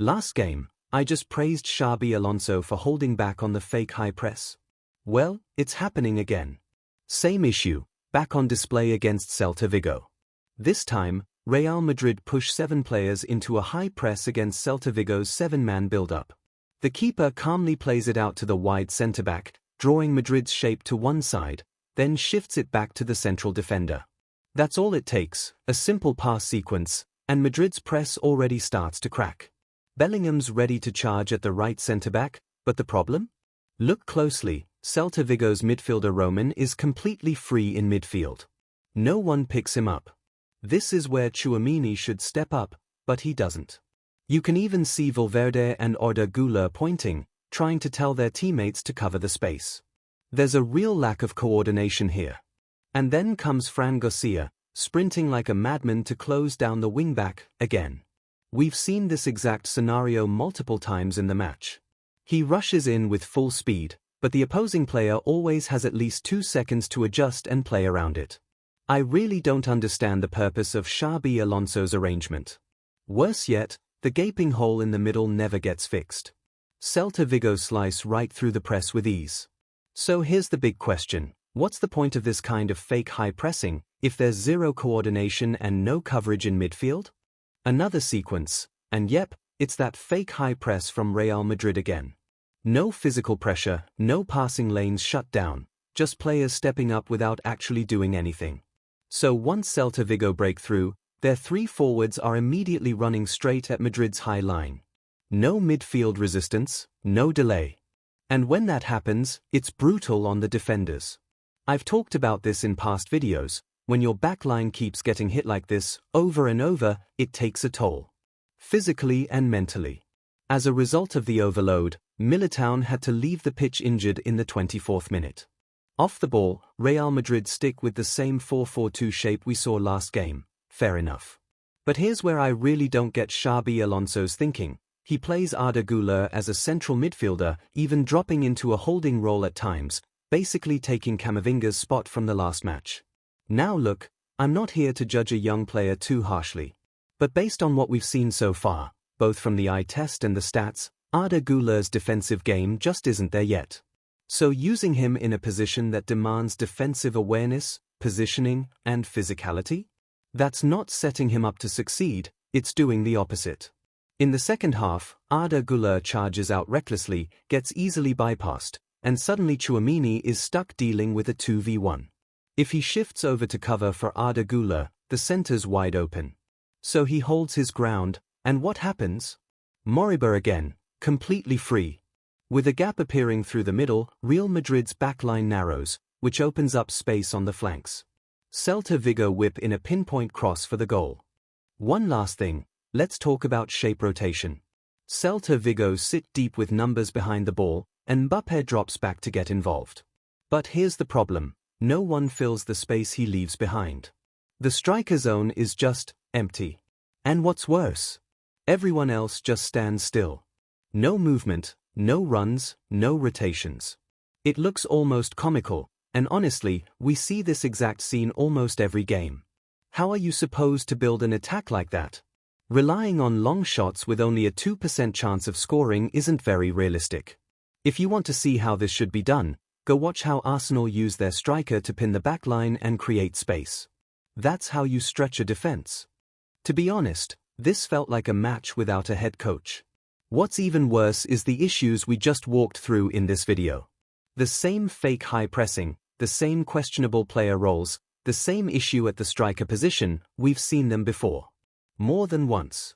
Last game, I just praised Xabi Alonso for holding back on the fake high press. Well, it's happening again. Same issue, back on display against Celta Vigo. This time, Real Madrid push 7 players into a high press against Celta Vigo's 7-man build-up. The keeper calmly plays it out to the wide centre-back, drawing Madrid's shape to one side, then shifts it back to the central defender. That's all it takes, a simple pass sequence, and Madrid's press already starts to crack. Bellingham's ready to charge at the right centre-back, but the problem? Look closely, Celta Vigo's midfielder Roman is completely free in midfield. No one picks him up. This is where Tchouaméni should step up, but he doesn't. You can even see Valverde and Arda Güler pointing, trying to tell their teammates to cover the space. There's a real lack of coordination here. And then comes Fran Garcia, sprinting like a madman to close down the wing-back again. We've seen this exact scenario multiple times in the match. He rushes in with full speed, but the opposing player always has at least 2 seconds to adjust and play around it. I really don't understand the purpose of Xabi Alonso's arrangement. Worse yet, the gaping hole in the middle never gets fixed. Celta Vigo slice right through the press with ease. So here's the big question. What's the point of this kind of fake high pressing, if there's zero coordination and no coverage in midfield? Another sequence, and yep, it's that fake high press from Real Madrid again. No physical pressure, no passing lanes shut down, just players stepping up without actually doing anything. So once Celta Vigo break through, their 3 forwards are immediately running straight at Madrid's high line. No midfield resistance, no delay. And when that happens, it's brutal on the defenders. I've talked about this in past videos. When your backline keeps getting hit like this, over and over, it takes a toll. Physically and mentally. As a result of the overload, Militão had to leave the pitch injured in the 24th minute. Off the ball, Real Madrid stick with the same 4-4-2 shape we saw last game. Fair enough. But here's where I really don't get Xabi Alonso's thinking. He plays Arda Güler as a central midfielder, even dropping into a holding role at times, basically taking Camavinga's spot from the last match. Now look, I'm not here to judge a young player too harshly. But based on what we've seen so far, both from the eye test and the stats, Arda Güler's defensive game just isn't there yet. So using him in a position that demands defensive awareness, positioning, and physicality? That's not setting him up to succeed, it's doing the opposite. In the second half, Arda Güler charges out recklessly, gets easily bypassed, and suddenly Tchouaméni is stuck dealing with a 2v1. If he shifts over to cover for Arda Güler, the center's wide open. So he holds his ground, and what happens? Moriba again, completely free. With a gap appearing through the middle, Real Madrid's backline narrows, which opens up space on the flanks. Celta Vigo whip in a pinpoint cross for the goal. One last thing, let's talk about shape rotation. Celta Vigo sit deep with numbers behind the ball, and Mbappé drops back to get involved. But here's the problem, no one fills the space he leaves behind. The striker zone is just empty. And what's worse? Everyone else just stands still. No movement, no runs, no rotations. It looks almost comical, and honestly, we see this exact scene almost every game. How are you supposed to build an attack like that? Relying on long shots with only a 2% chance of scoring isn't very realistic. If you want to see how this should be done, go watch how Arsenal use their striker to pin the backline and create space. That's how you stretch a defense. To be honest, this felt like a match without a head coach. What's even worse is the issues we just walked through in this video. The same fake high pressing, the same questionable player roles, the same issue at the striker position, we've seen them before. More than once.